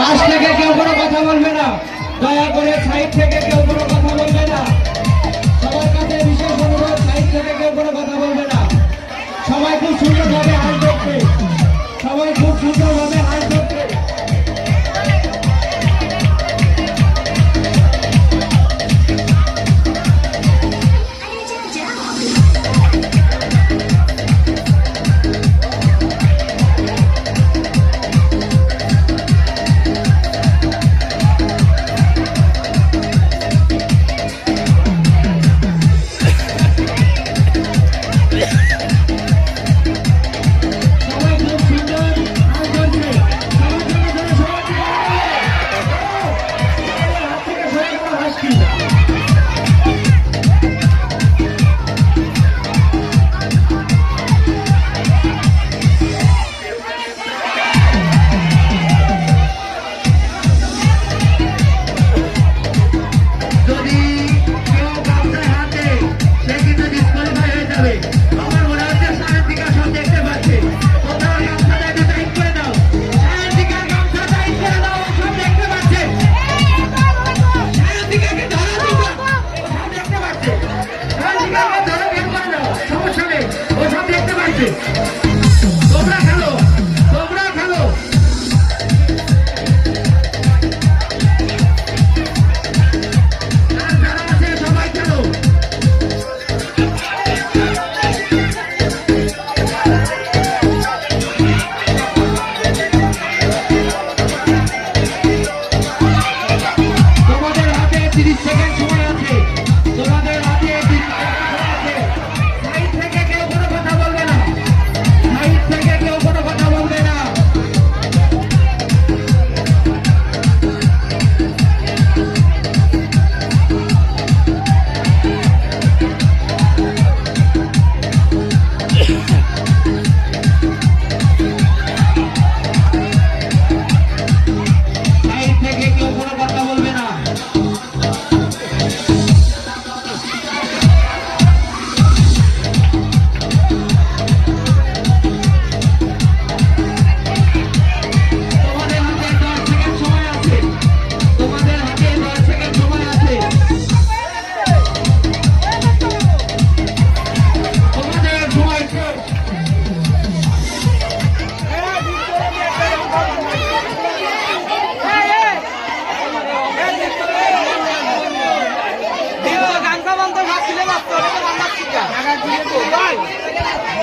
পাশ থেকে কেউ কোনো কথা বলবে না, দয়া করে সাইড থেকে কেউ কোনো কথা বলবে না। সবার কাছে বিশেষ অনুরোধ, সাইড থেকে কেউ কোনো কথা বলবে না। সবাই খুব সুন্দরভাবে হাত দেখবে, সবাই খুব সুন্দরভাবে